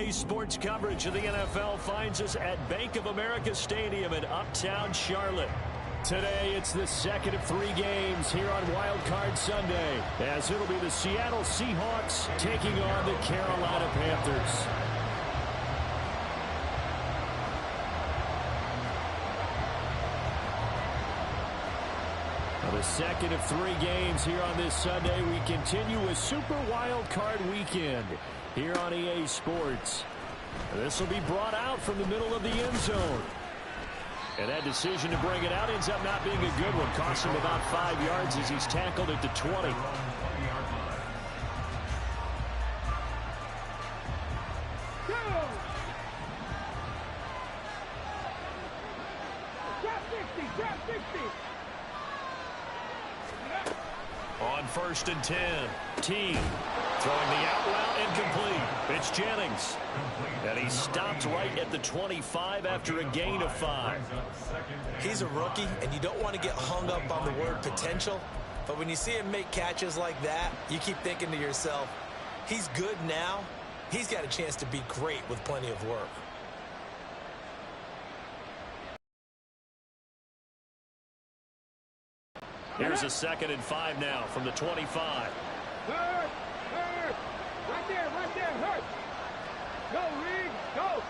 EA Sports coverage of the NFL finds us at Bank of America Stadium in Uptown Charlotte. Today, it's the second of 3 games here on Wild Card Sunday, as it'll be the Seattle Seahawks taking on the Carolina Panthers. The second of 3 games here on this Sunday. We continue with Super Wild Card Weekend here on EA Sports. This will be brought out from the middle of the end zone. And that decision to bring it out ends up not being a good one. Costs him about 5 yards as he's tackled at the 20. On 1st and 10, T throwing the out route incomplete. It's Jennings. And he stopped right at the 25 after a gain of 5. He's a rookie, and you don't want to get hung up on the word potential. But when you see him make catches like that, you keep thinking to yourself, he's good now. He's got a chance to be great with plenty of work. Here's a 2nd and 5 now from the 25. Hurt. Right there, hurt. Go, Reed, go.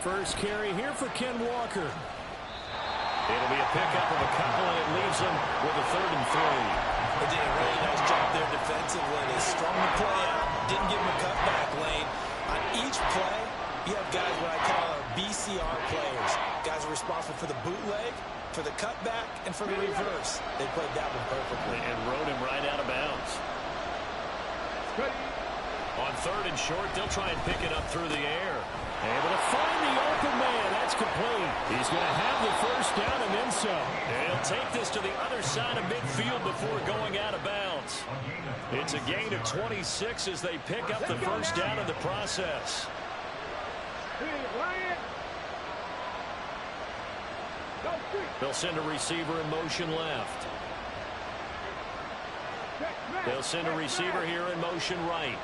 First carry here for Ken Walker. It'll be a pickup of a couple, and it leaves him with a 3rd and 3. They did a really nice job there defensively. They strung the play out, didn't give him a cutback lane. On each play, you have guys what I call our BCR players. Guys are responsible for the bootleg, for the cutback, and for the reverse. They played that one perfectly. And rode him right out of bounds. On 3rd and short, they'll try and pick it up through the air. Able to find the open man. That's complete. He's going to have the 1st down and then some. And he'll take this to the other side of midfield before going out of bounds. It's a gain of 26 as they pick up the 1st down in the process. They'll send a receiver in motion left. They'll send a receiver here in motion right.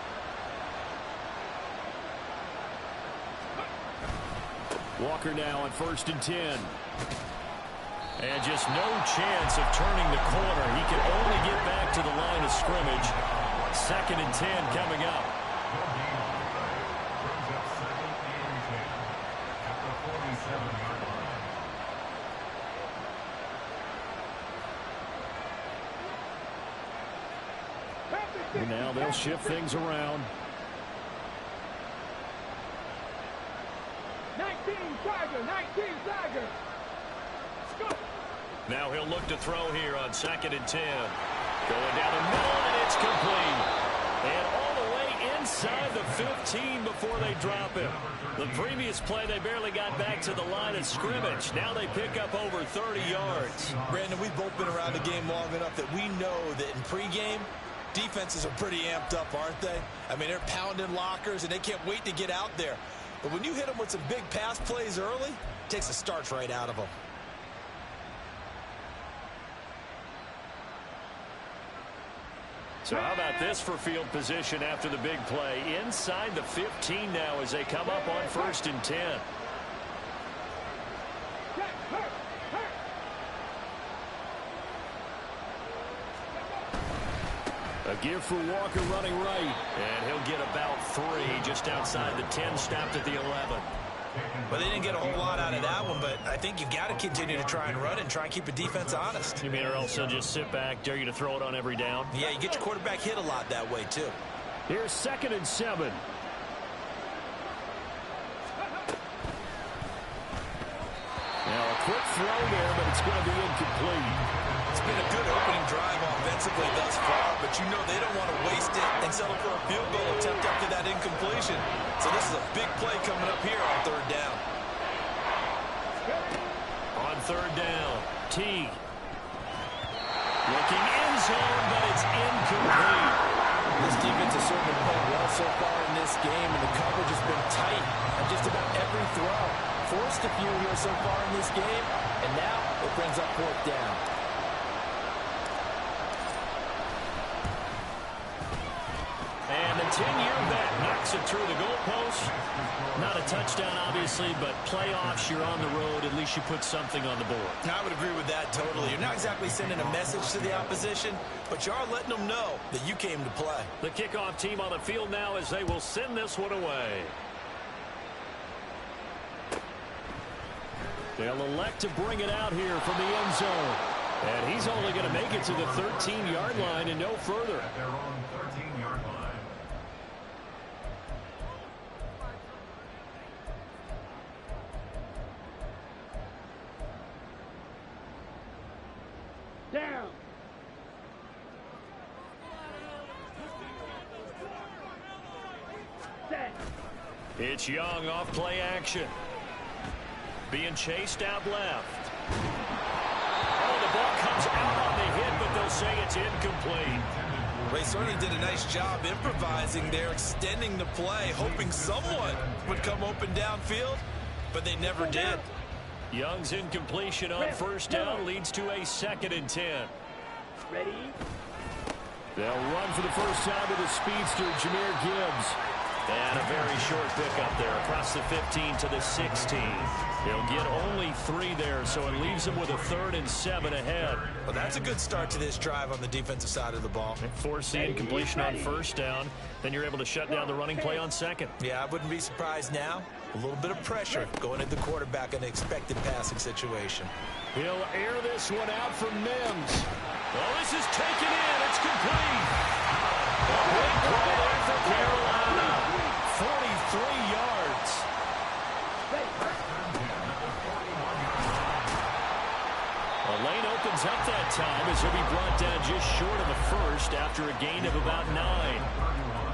Walker now on 1st and 10. And just no chance of turning the corner. He can only get back to the line of scrimmage. 2nd and 10 coming up. And now they'll shift things around. 19 Tiger. Now he'll look to throw here on 2nd and 10. Going down the middle, and it's complete. And all the way inside the 15 before they drop him. The previous play, they barely got back to the line of scrimmage. Now they pick up over 30 yards. Brandon, we've both been around the game long enough that we know that in pregame, defenses are pretty amped up, aren't they? I mean, they're pounding lockers, and they can't wait to get out there. But when you hit them with some big pass plays early, it takes the starch right out of them. So how about this for field position after the big play? Inside the 15 now as they come up on 1st and 10. A give for Walker running right. And he'll get about 3 just outside the 10, stopped at the 11. Well, they didn't get a whole lot out of that one, but I think you've got to continue to try and run and try and keep the defense honest. You mean or else they'll just sit back, dare you to throw it on every down? Yeah, you get your quarterback hit a lot that way, too. Here's 2nd and 7. Now a quick throw there, but it's going to be incomplete. It's been a good opening drive offensively thus far, but you know they don't want to waste it and settle for a field goal attempt after that incompletion. So this is a big play coming up here on 3rd down. On 3rd down, T. Looking end zone, but it's incomplete. This defense has certainly played well so far in this game, and the coverage has been tight on just about every throw. Forced a few here so far in this game, and now it brings up 4th down. 10-year vet knocks it through the goalpost. Not a touchdown, obviously, but playoffs, you're on the road. At least you put something on the board. I would agree with that totally. You're not exactly sending a message to the opposition, but you are letting them know that you came to play. The kickoff team on the field now as they will send this one away. They'll elect to bring it out here from the end zone. And he's only going to make it to the 13-yard line and no further. At their own 13-yard line. Down. Set. It's Young off play action. Being chased out left. Oh, the ball comes out on the hit, but they'll say it's incomplete. They certainly did a nice job improvising there, extending the play, hoping someone would come open downfield, but they never did. Young's incompletion on first down leads to a 2nd and 10. Ready? They'll run for the first time with the speedster, Jahmyr Gibbs. And a very short pickup there across the 15 to the 16. He'll get only 3 there, so it leaves him with a 3rd and 7 ahead. Well, that's a good start to this drive on the defensive side of the ball. Force the incompletion on first down. Then you're able to shut down the running play on 2nd. Yeah, I wouldn't be surprised now. A little bit of pressure going at the quarterback in an expected passing situation. He'll air this one out from Mims. Well, this is taken in. It's complete. A big play there for Carolina. 43 yards. The lane opens up that time as he'll be brought down just short of a first after a gain of about 9.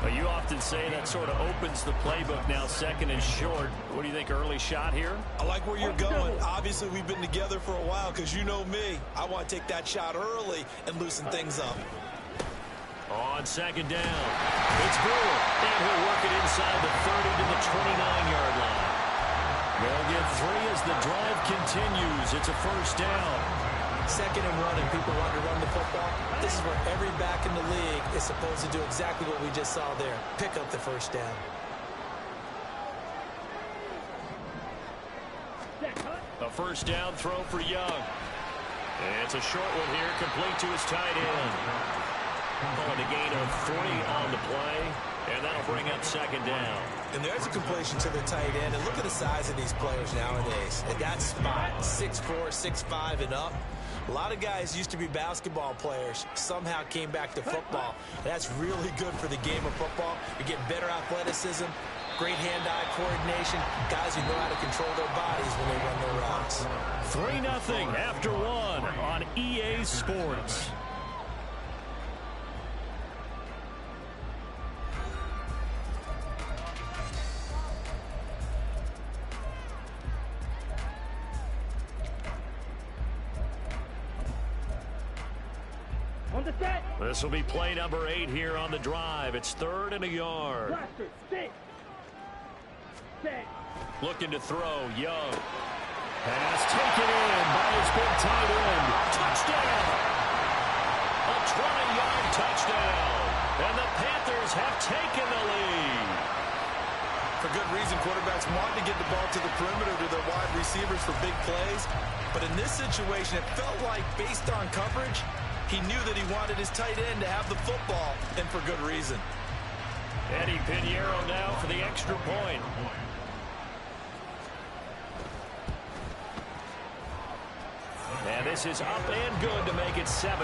But you often say that sort of opens the playbook now, 2nd and short. What do you think, early shot here? I like where you're going. Obviously, we've been together for a while because you know me. I want to take that shot early and loosen things up. On 2nd down, it's Brewer, and he'll work it inside the 30 to the 29-yard line. They'll get 3 as the drive continues. It's a first down. 2nd and running. People want to run the football. This is where every back in the league is supposed to do exactly what we just saw there. Pick up the first down. A first down throw for Young. And it's a short one here, complete to his tight end. Calling a gain of 3 on the play, and that'll bring up 2nd down. And there's a completion to the tight end. And look at the size of these players nowadays. At that spot, 6'4", 6'5", and up. A lot of guys used to be basketball players, somehow came back to football. That's really good for the game of football. You get better athleticism, great hand-eye coordination, guys who know how to control their bodies when they run their routes. 3-0 after 1 on EA Sports. This will be play number 8 here on the drive. It's 3rd and a yard. Looking to throw, Young. Pass taken in by his big tight end. Touchdown! A 20-yard touchdown. And the Panthers have taken the lead. For good reason, quarterbacks want to get the ball to the perimeter to their wide receivers for big plays. But in this situation, it felt like, based on coverage, he knew that he wanted his tight end to have the football, and for good reason. Eddie Pinheiro now for the extra point. And this is up and good to make it 7-3.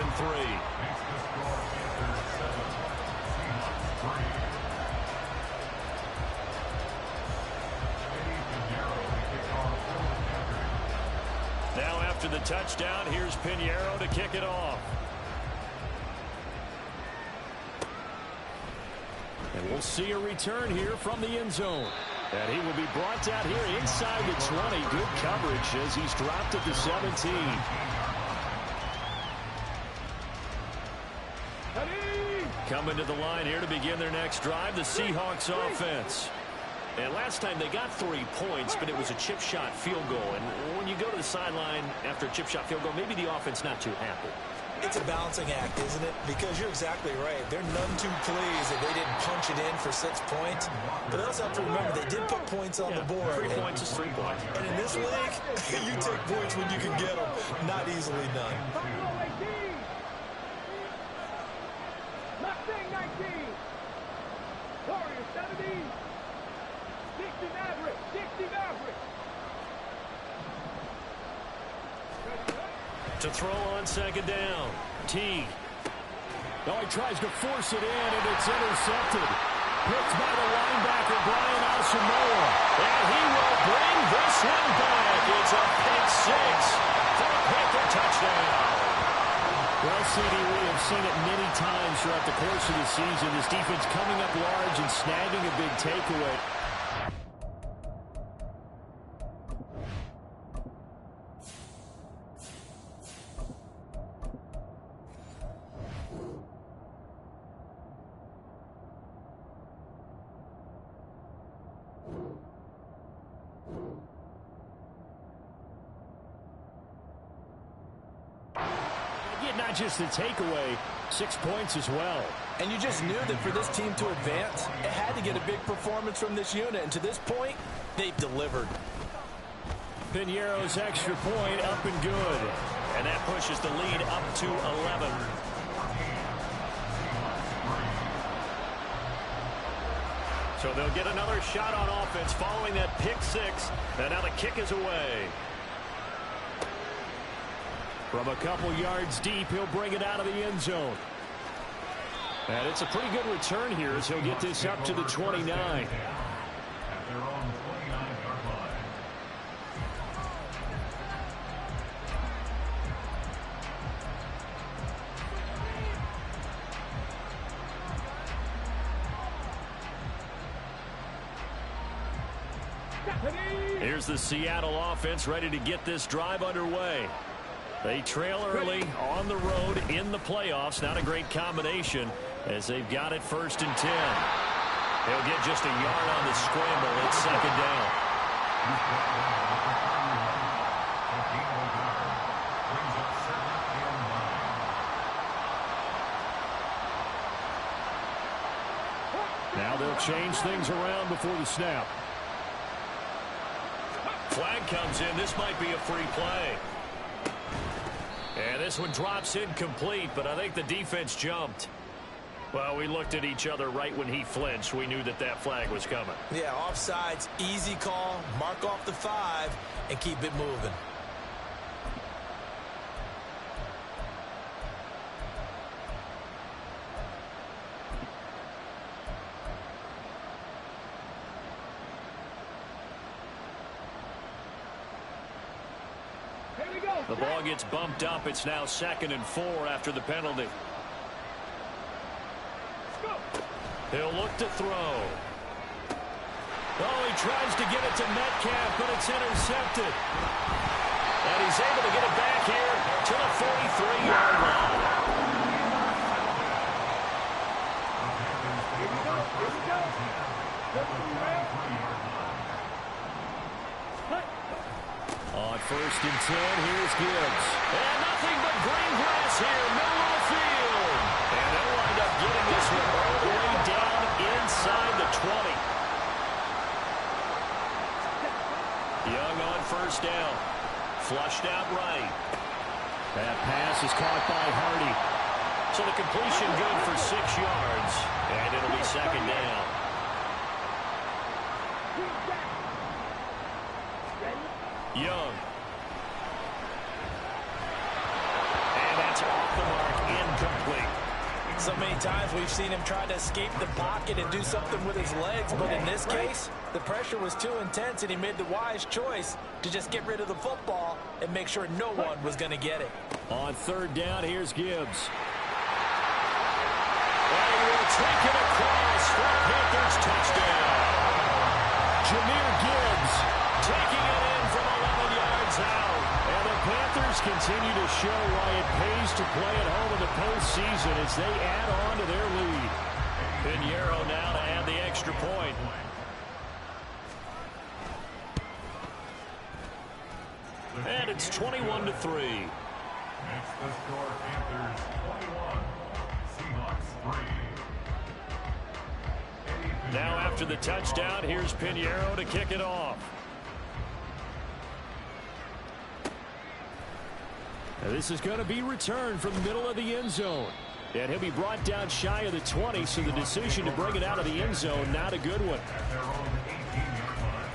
Now after the touchdown, here's Pinheiro to kick it off. And we'll see a return here from the end zone. And he will be brought out here inside the 20. Good coverage as he's dropped at the 17. Coming to the line here to begin their next drive, the Seahawks offense. And last time they got 3 points, but it was a chip shot field goal. And when you go to the sideline after a chip shot field goal, maybe the offense not too happy. It's a balancing act, isn't it? Because you're exactly right. They're none too pleased that they didn't punch it in for 6 points. But they also have to remember they did put points on the board. 3 points is 3 points. And in this league, you take points when you can get them. Not easily done. Mustang 19. Warriors 70. 60 Maverick. 60 Maverick. To throw on second down. Teague. Oh, he tries to force it in, and it's intercepted. Picked by the linebacker, Brian Asamoah. And he will bring this one back. It's a pick six for a Panther touchdown. Well, CD, we have seen it many times throughout the course of the season. This defense coming up large and snagging a big takeaway. Not just the takeaway, 6 points as well. And you just knew that for this team to advance, it had to get a big performance from this unit. And to this point, they've delivered. Piñeiro's extra point up and good. And that pushes the lead up to 11. So they'll get another shot on offense following that pick six. And now the kick is away. From a couple yards deep, he'll bring it out of the end zone. And it's a pretty good return here as he'll get this up to the 29. At their own 29-yard line. Here's the Seattle offense ready to get this drive underway. They trail early on the road in the playoffs. Not a great combination as they've got it 1st and 10. They'll get just a yard on the scramble. It's second down. Now they'll change things around before the snap. Flag comes in. This might be a free play. And this one drops incomplete, but I think the defense jumped. Well, we looked at each other right when he flinched. We knew that that flag was coming. Yeah, offsides, easy call. Mark off the 5 and keep it moving. The ball gets bumped up. It's now 2nd and 4 after the penalty. He'll look to throw. Oh, he tries to get it to Metcalf, but it's intercepted. And he's able to get it back here to the 43-yard line. On 1st and 10, here's Gibbs. And nothing but green grass here, middle of the field. And they'll wind up getting this one all the way down inside the 20. Young on 1st down. Flushed out right. That pass is caught by Hardy. So the completion good for 6 yards. And it'll be 2nd down. Young. And that's off the mark, incomplete. So many times we've seen him try to escape the pocket and do something with his legs, but in this case, the pressure was too intense and he made the wise choice to just get rid of the football and make sure no one was going to get it. On 3rd down, here's Gibbs. And he will take it across for a Panthers touchdown. Jahmyr Gibbs taking it in from 11 yards out. And the Panthers continue to show why it pays to play at home in the postseason as they add on to their lead. Piñeiro now to add the extra point. And it's 21-3. Makes the score Panthers 21, Seahawks 3. Now after the touchdown, here's Pinheiro to kick it off. Now this is going to be returned from the middle of the end zone. And he'll be brought down shy of the 20, so the decision to bring it out of the end zone, not a good one. At their own 18-yard line.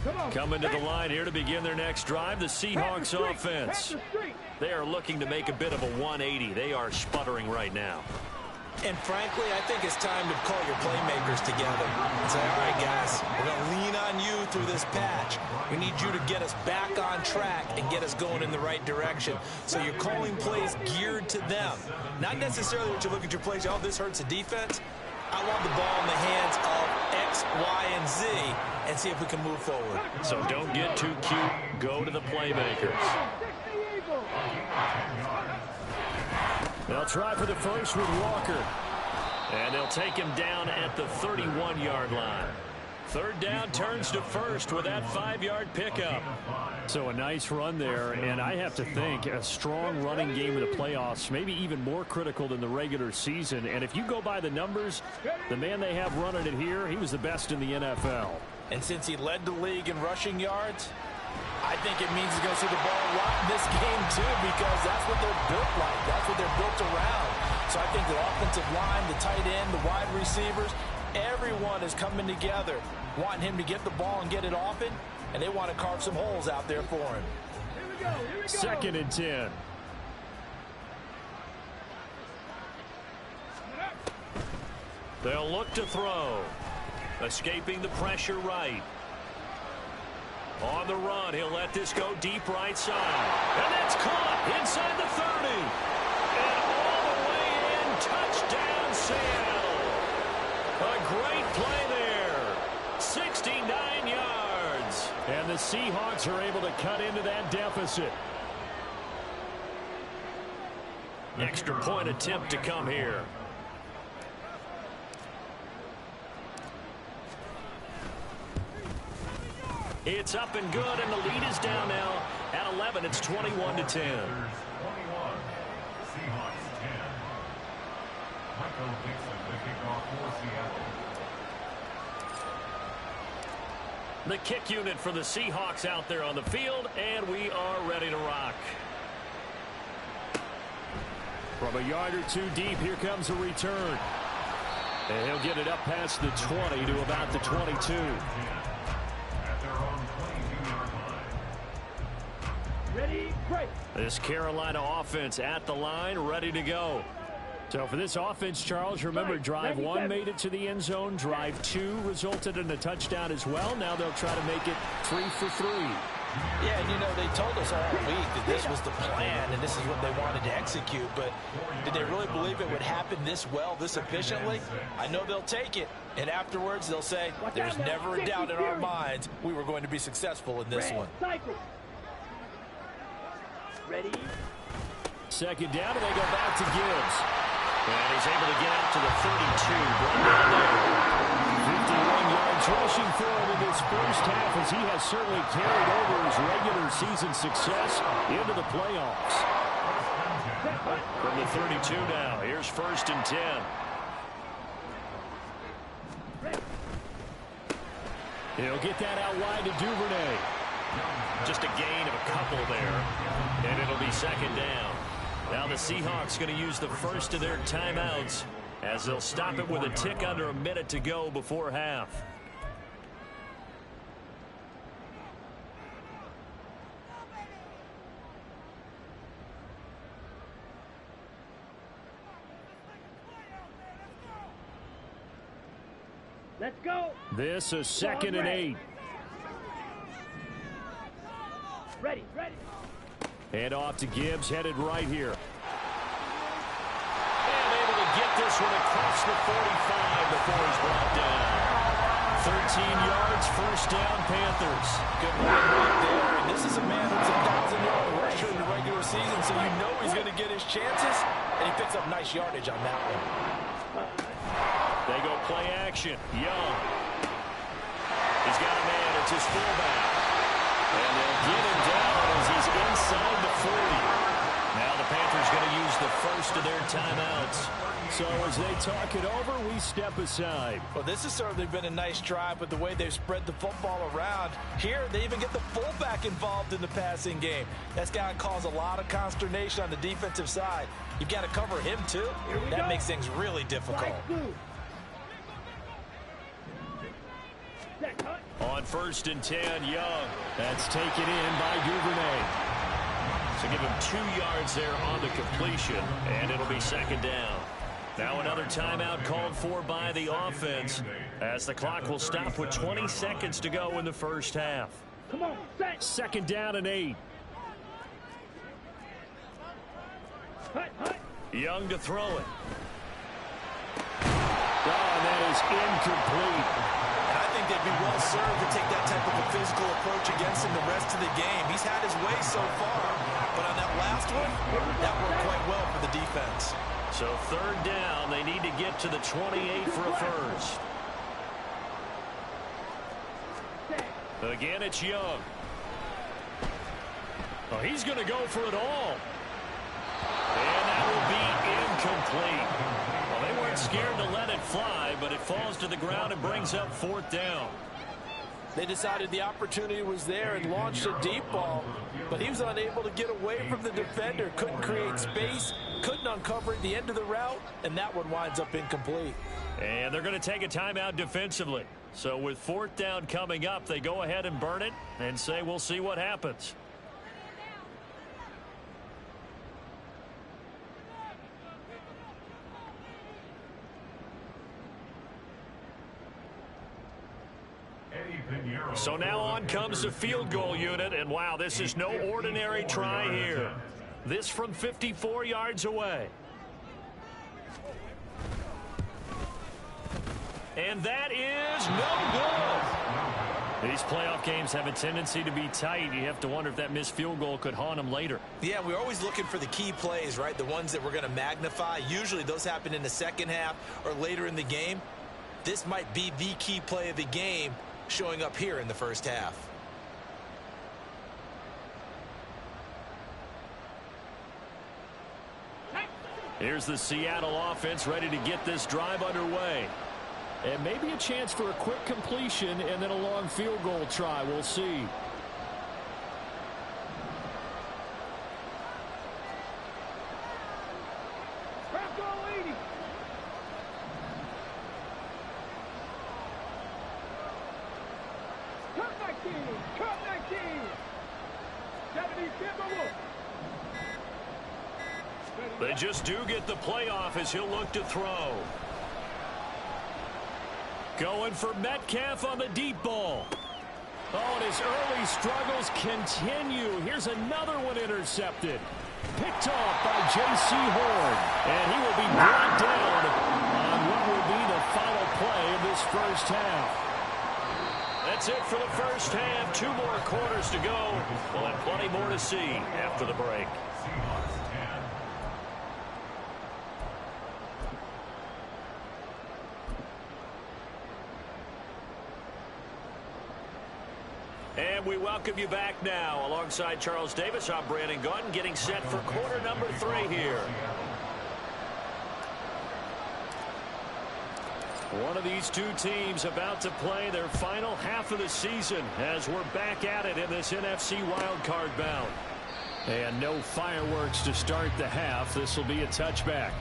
Come on. Coming to the line here to begin their next drive, the Seahawks offense. They are looking to make a bit of a 180. They are sputtering right now. And frankly, I think it's time to call your playmakers together and say, all right, guys, we're going to lean on you through this patch. We need you to get us back on track and get us going in the right direction. So you're calling plays geared to them. Not necessarily what you look at your plays, oh, this hurts the defense. I want the ball in the hands of X, Y, and Z and see if we can move forward. So don't get too cute. Go to the playmakers. They'll try for the first with Walker. And they'll take him down at the 31-yard line. Third down turns to first with that 5-yard pickup. So a nice run there, and I have to think a strong running game in the playoffs, maybe even more critical than the regular season. And if you go by the numbers, the man they have running it here, he was the best in the NFL. And since he led the league in rushing yards, I think it means he's going to see the ball a lot in this game, too, because that's what they're built like. That's what they're built around. So I think the offensive line, the tight end, the wide receivers, everyone is coming together, wanting him to get the ball and get it often, and they want to carve some holes out there for him. Here we go. Second and 10. They'll look to throw. Escaping the pressure right. On the run, he'll let this go deep right side. And that's caught inside the 30. And all the way in, touchdown Seattle. A great play there. 69 yards. And the Seahawks are able to cut into that deficit. Extra point attempt to come here. It's up and good, and the lead is down now at 11. It's 21-10. 21, Seahawks 10. Michael Dixon to kick off for Seattle. The kick unit for the Seahawks out there on the field, and we are ready to rock. From a yard or two deep, here comes a return. And he'll get it up past the 20 to about the 22. Ready, break. This Carolina offense at the line, ready to go. So for this offense, Charles, remember drive 1 made it to the end zone. Drive 2 resulted in a touchdown as well. Now they'll try to make it 3 for 3. Yeah, and you know, they told us all week that this was the plan and this is what they wanted to execute, but did they really believe it would happen this well, this efficiently? I know they'll take it, and afterwards they'll say, there's never a doubt in our minds we were going to be successful in this one. Cycle. Ready. Second down, and they go back to Gibbs. And he's able to get out to the 32. Brought down there. 51 yards rushing for him in this first half, as he has certainly carried over his regular season success into the playoffs. From the 32 now, here's first and 10. He'll get that out wide to Duvernay. Just a gain of a couple there, and it'll be second down. Now the Seahawks going to use the first of their timeouts as they'll stop it with a tick under a minute to go before half. Let's go. This is second and 8. Ready, ready. Hand off to Gibbs, headed right here. And able to get this one across the 45 before he's brought down. 13 yards, first down, Panthers. Good run right there. And this is a man that's a 1,000-yard rusher in the regular season, so you know he's going to get his chances. And he picks up nice yardage on that one. They go play action. Young. He's got a man. It's his fullback. And they'll get him down as he's inside the 40. Now the Panthers going to use the first of their timeouts. So as they talk it over, we step aside. Well, this has certainly been a nice drive with the way they've spread the football around. Here, they even get the fullback involved in the passing game. That's got to cause a lot of consternation on the defensive side. You've got to cover him, too. That makes things really difficult. On 1st and 10, Young. That's taken in by Duvernay. So give him 2 yards there on the completion, and it'll be 2nd down. Now another timeout called for by the offense as the clock will stop with 20 seconds to go in the first half. Come on, set. 2nd down and 8. Young to throw it. Oh, and that is incomplete. And I think they'd be well served to take that type of a physical approach against him the rest of the game. He's had his way so far, but on that last one, that worked quite well for the defense. So 3rd down, they need to get to the 28 for a first. Again, it's Young. Oh, he's going to go for it all. And that will be incomplete. Well, they weren't scared to let it fly, but it falls to the ground and brings up 4th down. They decided the opportunity was there and launched a deep ball, but he was unable to get away from the defender, couldn't create space, couldn't uncover at the end of the route, and that one winds up incomplete. And they're going to take a timeout defensively. So with 4th down coming up, they go ahead and burn it and say we'll see what happens. So now on comes the field goal unit, and wow, this is no ordinary try here. This from 54 yards away. And that is no good. These playoff games have a tendency to be tight. You have to wonder if that missed field goal could haunt them later. Yeah, we're always looking for the key plays, right? The ones that we're going to magnify. Usually those happen in the second half or later in the game. This might be the key play of the game showing up here in the first half. Here's the Seattle offense ready to get this drive underway. And maybe a chance for a quick completion and then a long field goal try. We'll see. They just do get the playoff as he'll look to throw. Going for Metcalf on the deep ball. Oh, and his early struggles continue. Here's another one intercepted. Picked off by J.C. Horn. And he will be brought down on what will be the final play of this first half. That's it for the first half. 2 more quarters to go. We'll have plenty more to see after the break. And we welcome you back now. Alongside Charles Davis, I'm Brandon Gunn, getting set for quarter number 3 here. One of these two teams about to play their final half of the season as we're back at it in this NFC wildcard bout. And no fireworks to start the half. This will be a touchback.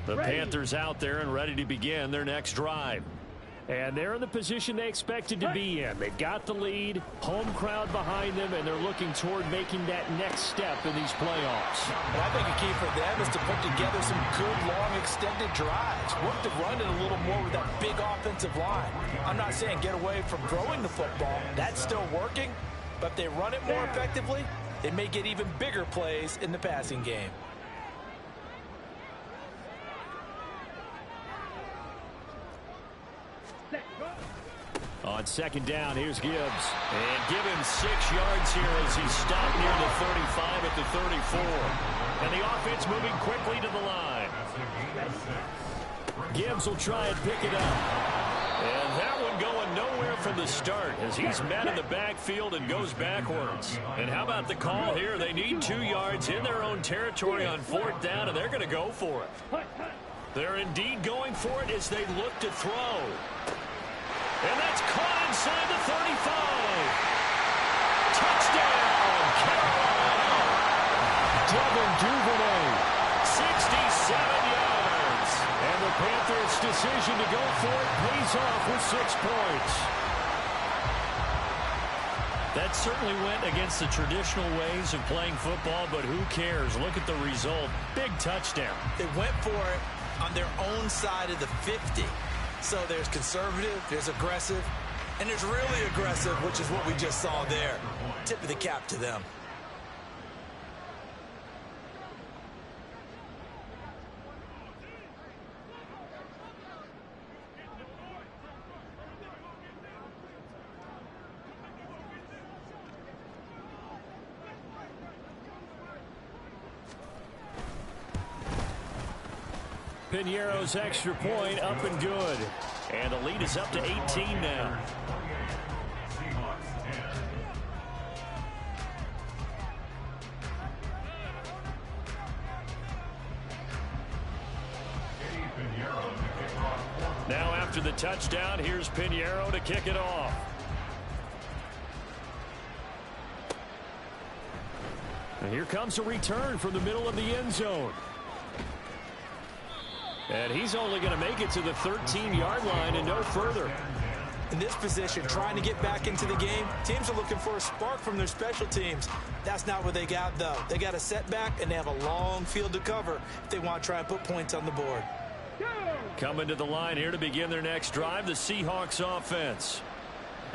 The Panthers out there and ready to begin their next drive. And they're in the position they expected to be in. They've got the lead, home crowd behind them, and they're looking toward making that next step in these playoffs. And I think a key for them is to put together some good, long, extended drives. Work to run it a little more with that big offensive line. I'm not saying get away from throwing the football. That's still working. But if they run it more effectively, they may get even bigger plays in the passing game. On second down, here's Gibbs. And give him 6 yards here as he stopped near the 35 at the 34. And the offense moving quickly to the line. Gibbs will try and pick it up. And that one going nowhere from the start as he's met in the backfield and goes backwards. And how about the call here? They need 2 yards in their own territory on 4th down, and they're going to go for it. They're indeed going for it as they look to throw. And that's caught inside the 35. Touchdown, Carolina. Devin Duvernay, 67 yards. And the Panthers' decision to go for it pays off with 6 points. That certainly went against the traditional ways of playing football, but who cares? Look at the result. Big touchdown. They went for it on their own side of the 50. So there's conservative, there's aggressive, and there's really aggressive, which is what we just saw there. Tip of the cap to them. Piñeiro's extra point up and good. And the lead is up to 18 now. Now after the touchdown, here's Piñeiro to kick it off. And here comes a return from the middle of the end zone. And he's only going to make it to the 13-yard line and no further. In this position, trying to get back into the game, teams are looking for a spark from their special teams. That's not what they got, though. They got a setback, and they have a long field to cover if they want to try and put points on the board. Coming to the line here to begin their next drive, the Seahawks offense.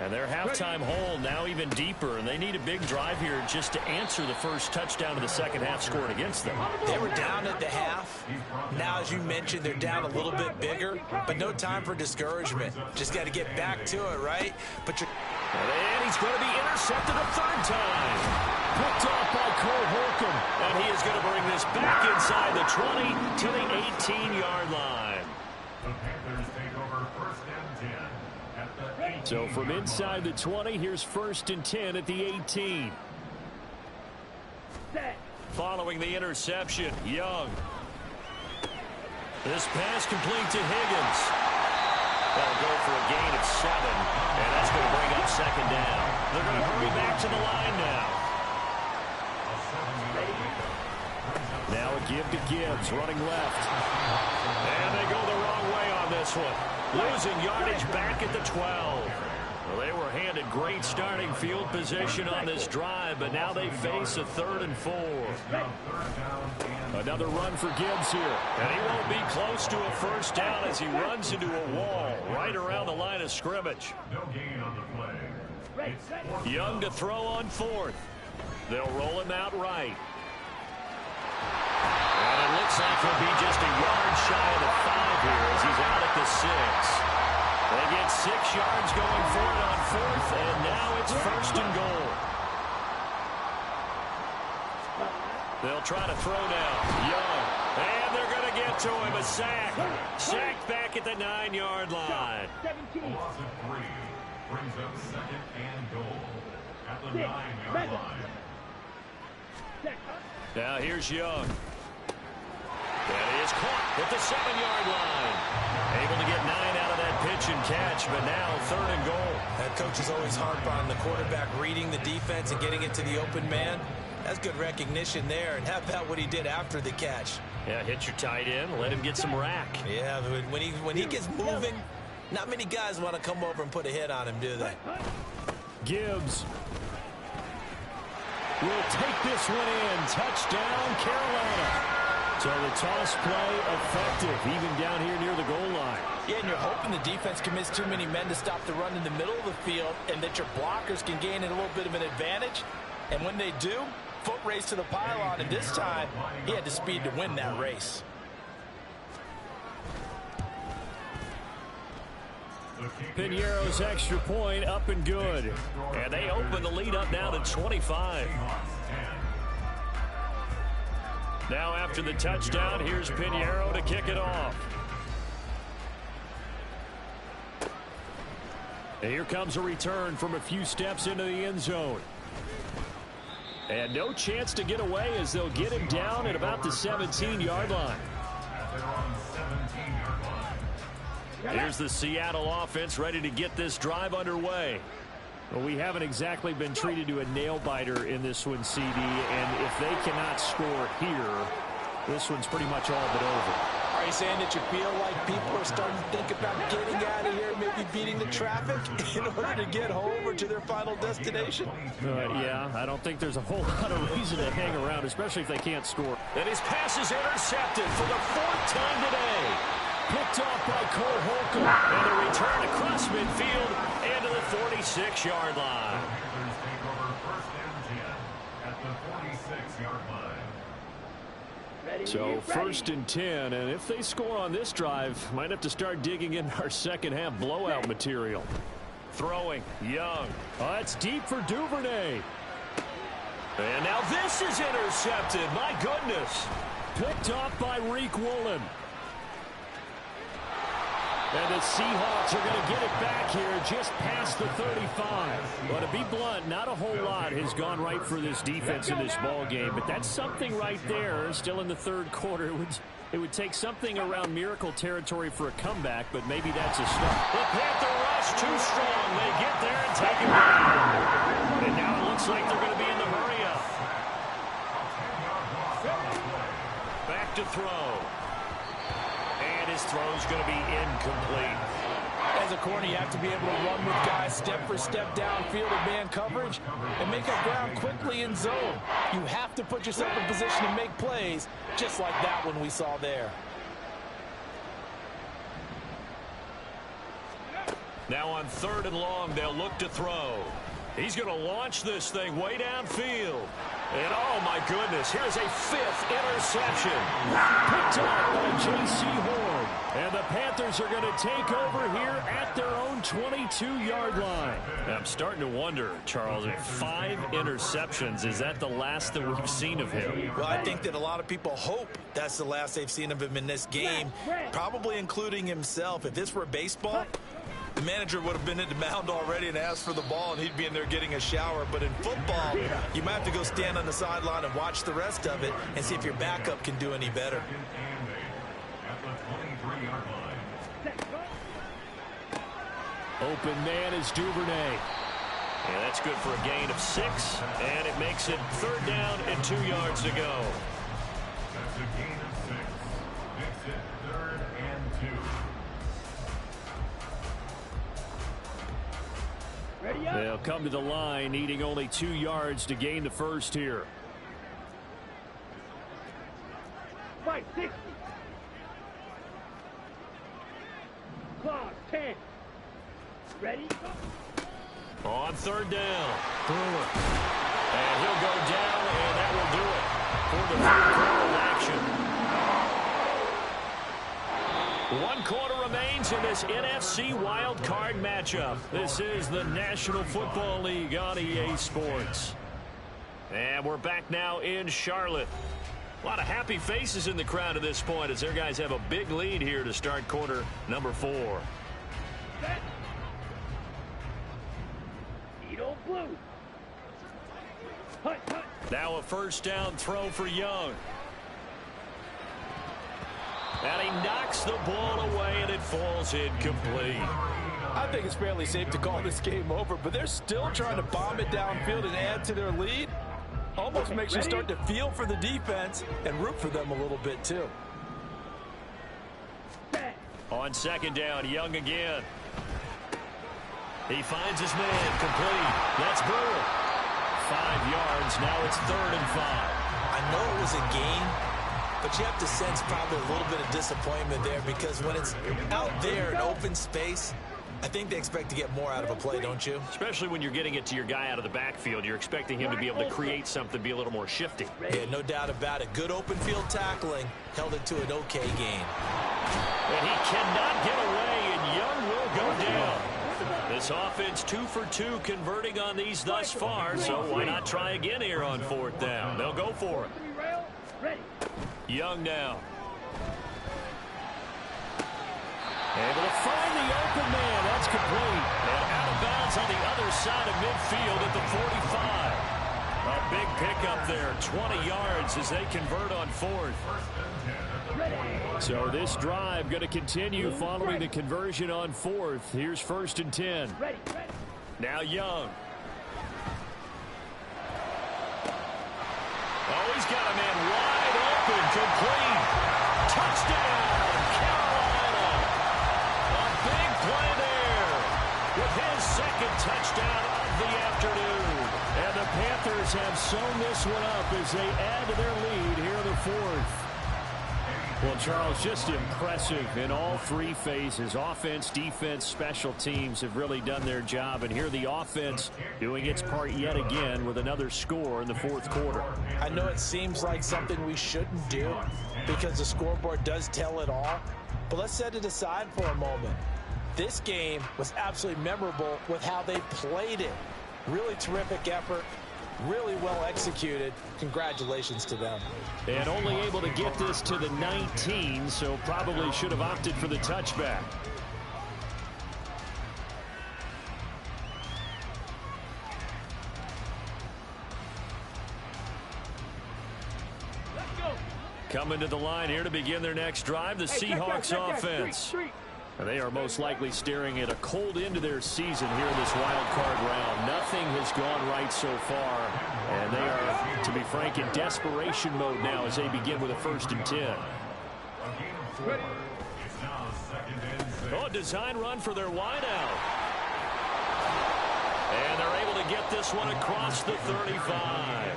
And their halftime hole now even deeper, and they need a big drive here just to answer the first touchdown of the second half scored against them. They were down at the half. Now, as you mentioned, they're down a little bit bigger, but no time for discouragement. Just got to get back to it, right? And he's going to be intercepted a 3rd time. Picked off by Cole Holcomb, and he is going to bring this back inside the 20 to the 18-yard line. The Panthers take over 1st and 10. So from inside the 20, here's 1st and 10 at the 18. Following the interception, Young. This pass complete to Higgins. They'll go for a gain of 7, and that's going to bring up 2nd down. They're going to hurry back to the line now. Now a give to Gibbs, running left. And they go the wrong way on this one. Losing yardage back at the 12. Well, they were handed great starting field position on this drive, but now they face a 3rd and 4. Another run for Gibbs here. And he won't be close to a 1st down as he runs into a wall right around the line of scrimmage. No gain on the play. Young to throw on 4th. They'll roll him out right. And it looks like he'll be just a yard shy of the 5 here as he's out at the 6. They get 6 yards going for it on 4th, and now it's 1st and goal. They'll try to throw now. Young. And they're going to get to him. A sack. Sacked back at the 9-yard line. A loss of 3 brings up 2nd and goal at the 9-yard line. Now here's Young. And he is caught at the 7-yard line. Able to get 9 out of that pitch and catch, but now 3rd and goal. That coach is always harp on the quarterback reading the defense and getting it to the open man. That's good recognition there. And how about what he did after the catch? Yeah, hit your tight end, let him get some rack. Yeah, but when he gets moving, not many guys want to come over and put a hit on him, do they? Gibbs will take this one in. Touchdown, Carolina. So the toss play effective, even down here near the goal line. Yeah, and you're hoping the defense commits too many men to stop the run in the middle of the field and that your blockers can gain a little bit of an advantage. And when they do, foot race to the pylon, and this time he had the speed to win that race. Piñeiro's extra point up and good. And they open the lead up now to 25. Now after the touchdown, here's Piñeiro to kick it off. And here comes a return from a few steps into the end zone. And no chance to get away as they'll get him down at about the 17-yard line. Here's the Seattle offense ready to get this drive underway. Well, we haven't exactly been treated to a nail-biter in this one, CD, and if they cannot score here, this one's pretty much all but over. Are you saying that you feel like people are starting to think about getting out of here, maybe beating the traffic in order to get home or to their final destination? Yeah, I don't think there's a whole lot of reason to hang around, especially if they can't score. And his pass is intercepted for the 4th time today. Picked off by Cole Holcomb. And a return across midfield and to the 46-yard line. So 1st and 10, and if they score on this drive, might have to start digging in our second half blowout material. Throwing, Young. Oh, that's deep for Duvernay. And now this is intercepted. My goodness. Picked off by Reek Woolen. And the Seahawks are going to get it back here just past the 35. But to be blunt, not a whole lot has gone right for this defense in this ball game. But that's something right there. Still in the 3rd quarter. It would take something around miracle territory for a comeback, but maybe that's a start. The Panther rush too strong. They get there and take it down. And now it looks like they're going to be in the hurry-up. Back to throw. His throw's going to be incomplete. As a corner, you have to be able to run with guys step for step downfield in man coverage and make up ground quickly in zone. You have to put yourself in position to make plays, just like that one we saw there. Now on 3rd and long, they'll look to throw. He's going to launch this thing way downfield. And, oh, my goodness, here's a 5th interception. Picked up by J.C. Horn. And the Panthers are going to take over here at their own 22-yard line. I'm starting to wonder, Charles, if 5 interceptions, is that the last that we've seen of him? Well, I think that a lot of people hope that's the last they've seen of him in this game, probably including himself. If this were baseball, the manager would have been at the mound already and asked for the ball, and he'd be in there getting a shower. But in football, you might have to go stand on the sideline and watch the rest of it and see if your backup can do any better. Open man is Duvernay. Yeah, that's good for a gain of 6, and it makes it 3rd down and 2 yards to go. That's a gain of 6. Makes it 3rd and 2. Ready up. They'll come to the line, needing only 2 yards to gain the first here. Fight 60. Clock 10. Ready? On 3rd down. Brewer. And he'll go down, and that will do it for the 3rd quarter of action. 1 quarter remains in this NFC Wild Card matchup. This is the National Football League on EA Sports. And we're back now in Charlotte. A lot of happy faces in the crowd at this point as their guys have a big lead here to start quarter number 4. Set. Edo blue. Hut, hut. Now a 1st down throw for Young. And he knocks the ball away, and it falls incomplete. I think it's fairly safe to call this game over, but they're still trying to bomb it downfield and add to their lead. Almost makes you start to feel for the defense and root for them a little bit, too. On 2nd down, Young again. He finds his man, complete. That's Brewer. 5 yards, now it's 3rd and 5. I know it was a gain, but you have to sense probably a little bit of disappointment there because when it's out there in open space, I think they expect to get more out of a play, don't you? Especially when you're getting it to your guy out of the backfield. You're expecting him to be able to create something, be a little more shifty. Yeah, no doubt about it. Good open field tackling held it to an okay gain. And he cannot get away, and Young will will go down. This offense 2 for 2 converting on these thus far, so why not try again here on 4th down? They'll go for it. Young now. Able to find the open man. That's complete. And out of bounds on the other side of midfield at the 45. A big pickup there. 20 yards as they convert on 4th. So this drive going to continue following the conversion on 4th. Here's 1st and 10. Now Young. Oh, he's got a man wide open. Complete. Touchdown, Carolina. A big play there with his 2nd touchdown of the afternoon. And the Panthers have sewn this one up as they add to their lead here in the 4th. Well, Charles, just impressive in all 3 phases. Offense, defense, special teams have really done their job. And here the offense doing its part yet again with another score in the 4th quarter. I know it seems like something we shouldn't do because the scoreboard does tell it all. But let's set it aside for a moment. This game was absolutely memorable with how they played it. Really terrific effort. Really well executed. Congratulations to them. And only able to get this to the 19, so probably should have opted for the touchback. Coming to the line here to begin their next drive, the Seahawks offense. And they are most likely staring at a cold end to their season here in this wild card round. Nothing has gone right so far. And they are, to be frank, in desperation mode now as they begin with a 1st and 10. Oh, design run for their wideout. And they're able to get this one across the 35.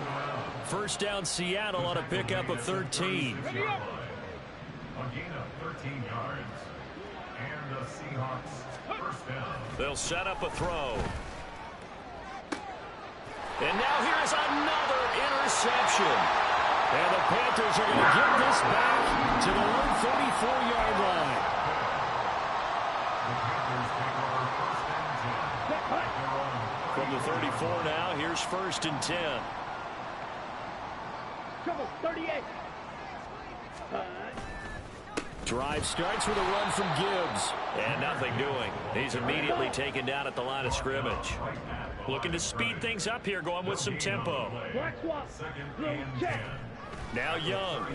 1st down Seattle on a pickup of 13. A gain of 13 yards. And the Seahawks 1st down. They'll set up a throw. And now here's another interception. And the Panthers are going to get this back to their own 34-yard line. From the 34 now, here's 1st and 10. Trouble, 38. Drive starts with a run from Gibbs. And nothing doing. He's immediately taken down at the line of scrimmage. Looking to speed things up here, going with some tempo. Black swap. Blue check. Now Young.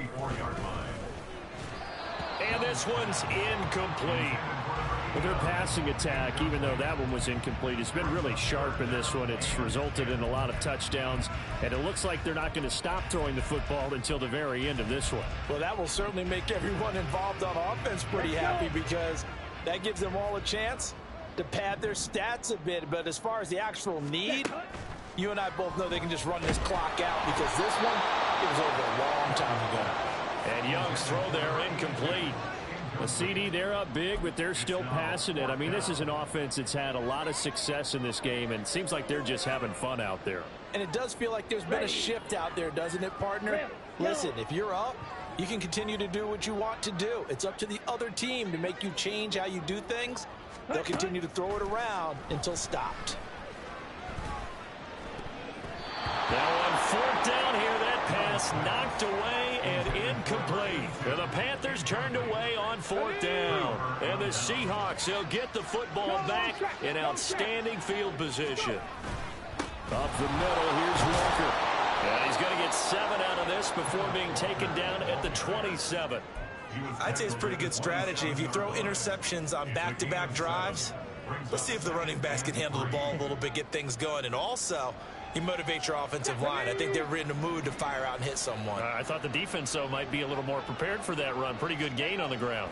And this one's incomplete. Well, their passing attack, even though that one was incomplete, has been really sharp in this one. It's resulted in a lot of touchdowns, and it looks like they're not going to stop throwing the football until the very end of this one. Well, that will certainly make everyone involved on offense pretty happy because that gives them all a chance to pad their stats a bit. But as far as the actual need, you and I both know they can just run this clock out because this one, it was over a long time ago. And Young's throw there incomplete. A CD, they're up big, but they're still passing it. I mean, this is an offense that's had a lot of success in this game, and it seems like they're just having fun out there. And it does feel like there's been a shift out there, doesn't it, partner? Listen, if you're up, you can continue to do what you want to do. It's up to the other team to make you change how you do things. They'll continue to throw it around until stopped. Now on 4th down here, that pass knocked away and incomplete. And the Panthers turned away on 4th down. And the Seahawks, they'll get the football back in outstanding field position. Up the middle, here's Walker. And he's going to get 7 out of this before being taken down at the 27. I'd say it's pretty good strategy. If you throw interceptions on back-to-back drives, let's see if the running backs can handle the ball a little bit, get things going. And also, you motivate your offensive line. I think they're in the mood to fire out and hit someone. I thought the defense, though, might be a little more prepared for that run. Pretty good gain on the ground.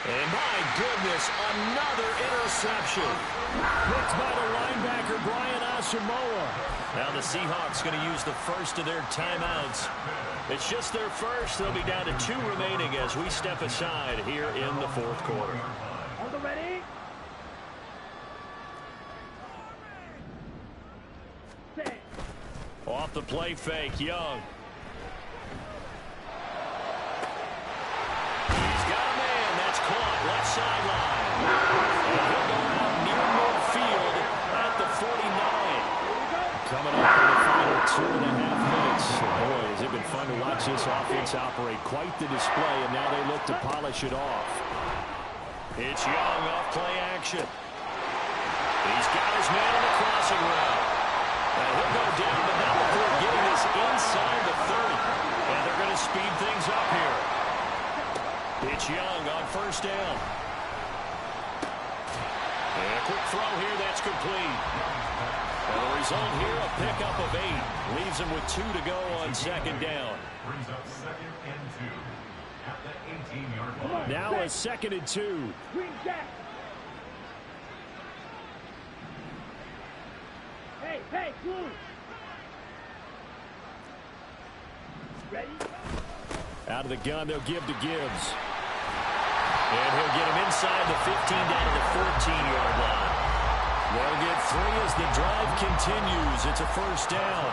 And my goodness, another interception. Picked by the linebacker, Brian Asamoah. Now the Seahawks going to use the first of their timeouts. It's just their first. They'll be down to 2 remaining as we step aside here in the 4th quarter. On the ready. Set. Off the play fake, Young. He's sideline. And he'll go out near midfield at the 49. Coming up in the final 2.5 minutes. Boy, has it been fun to watch this offense operate. Quite the display, and now they look to polish it off. It's Young off play action. He's got his man on the crossing route. And he'll go down, but now before getting this inside the 30. And they're going to speed things up here. It's Young on first down. And a quick throw here, that's complete. And the result here, a pickup of 8. Leaves him with 2 to go on second down. Brings up 2nd and 2 at the 18-yard line. Now a 2nd and 2. Green Jack. Hey, Blue. Ready? Out of the gun, they'll give to Gibbs. And he'll get him inside the 15 down to the 14-yard line. They'll get 3 as the drive continues. It's a first down.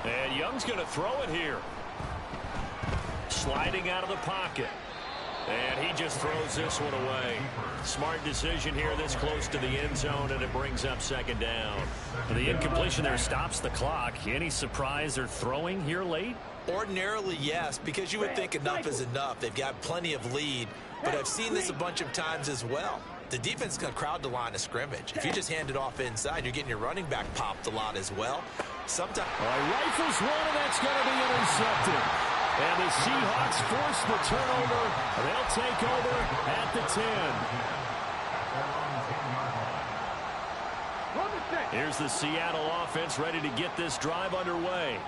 And Young's going to throw it here. Sliding out of the pocket. And he just throws this one away. Smart decision here this close to the end zone, and it brings up second down. The incompletion there stops the clock. Any surprise they're throwing here late? Ordinarily, yes, because you would think enough is enough. They've got plenty of lead, but I've seen this a bunch of times as well. The defense is going to crowd the line of scrimmage. If you just hand it off inside, you're getting your running back popped a lot as well. Sometimes Rifles one, and that's going to be intercepted. And the Seahawks force the turnover. They'll take over at the 10. Here's the Seattle offense ready to get this drive underway.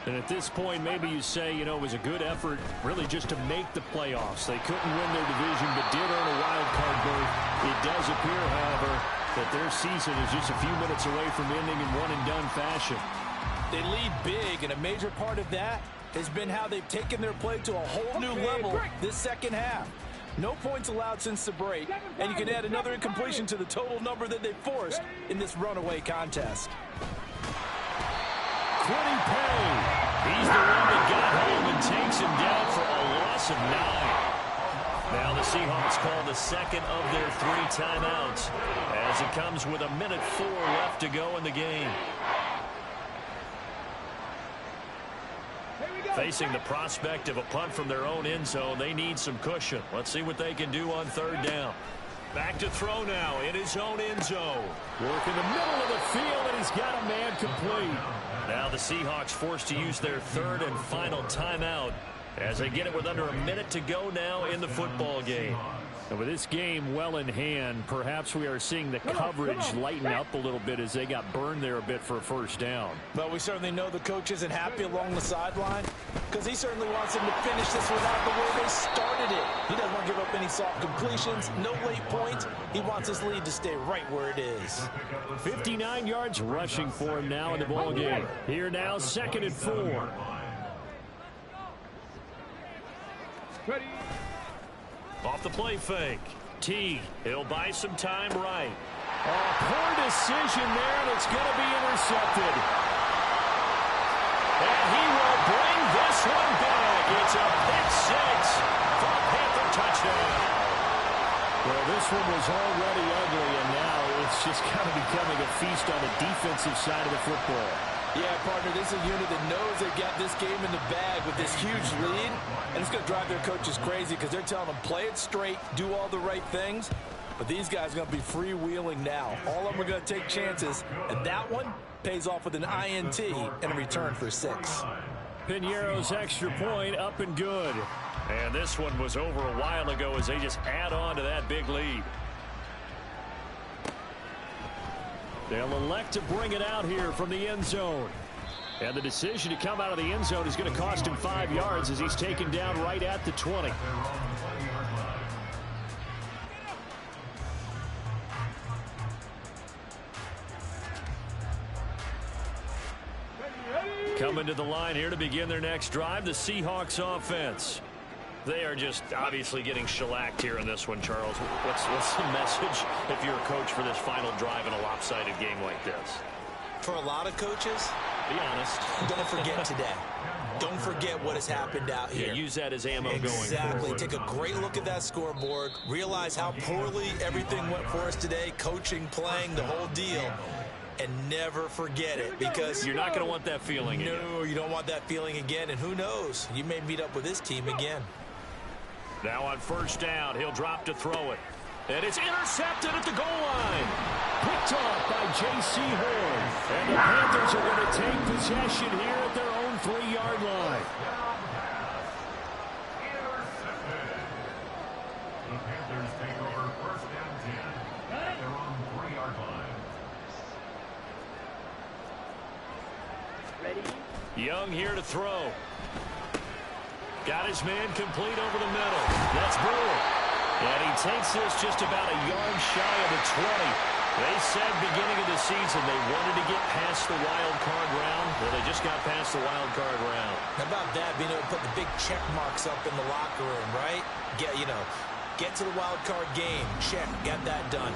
And at this point, maybe you say, you know, it was a good effort really just to make the playoffs. They couldn't win their division, but did earn a wild card berth. It does appear, however, that their season is just a few minutes away from ending in one-and-done fashion. They lead big, and a major part of that has been how they've taken their play to a whole new level this second half. No points allowed since the break, and you can add another incompletion to the total number that they forced in this runaway contest. Quiddy Pay. He's the one that got home and takes him down for a loss of 9. Now the Seahawks call the second of their 3 timeouts as it comes with 1:04 left to go in the game. Facing the prospect of a punt from their own end zone, they need some cushion. Let's see what they can do on third down. Back to throw now in his own end zone. Work in the middle of the field, and he's got a man complete. Now the Seahawks forced to use their 3rd and final timeout as they get it with under a minute to go now in the football game. And with this game well in hand, perhaps we are seeing the coverage lighten up a little bit as they got burned there a bit for a first down. But we certainly know the coach isn't happy along the sideline because he certainly wants them to finish this one out the way they started it. He doesn't want to give up any soft completions, no late points. He wants his lead to stay right where it is. 59 yards rushing for him now in the ball game. Here now, 2nd and 4. Ready? Off the play fake. Teague, he'll buy some time right. Oh, poor decision there, and it's going to be intercepted. And he will bring this one back. It's a pick 6 for a Panther touchdown. Well, this one was already ugly, and now it's just kind of becoming a feast on the defensive side of the football. Yeah, partner, this is a unit that knows they got this game in the bag with this huge lead, and it's going to drive their coaches crazy because they're telling them play it straight, do all the right things, but these guys are going to be freewheeling now. All of them are going to take chances, and that one pays off with an INT and a return for 6. Piñeiro's extra point up and good. And this one was over a while ago as they just add on to that big lead. They'll elect to bring it out here from the end zone. And the decision to come out of the end zone is going to cost him 5 yards as he's taken down right at the 20. Coming to the line here to begin their next drive, the Seahawks offense. They are just obviously getting shellacked here in this one, Charles. What's the message if you're a coach for this final drive in a lopsided game like this? For a lot of coaches, Be honest. Don't forget today. Don't forget what has happened out here. Yeah, use that as ammo going forward. Exactly. Take a great look at that scoreboard. Realize how poorly everything went for us today. Coaching, playing, the whole deal. And never forget it, because you're not going to want that feeling again. No, you don't want that feeling again. And who knows? You may meet up with this team again. Now on first down, he'll drop to throw it. And it's intercepted at the goal line. Picked off by J.C. Horn. And the Panthers are going to take possession here at their own 3-yard line. The Panthers take over first down 10 at their own 3-yard line. Ready? Young here to throw. Got his man complete over the middle. That's Brewer. And he takes this just about a yard shy of the 20. They said beginning of the season they wanted to get past the wild card round. Well, they just got past the wild card round. How about that, being able to put the big check marks up in the locker room, right? Get to the wild card game. Check. Got that done.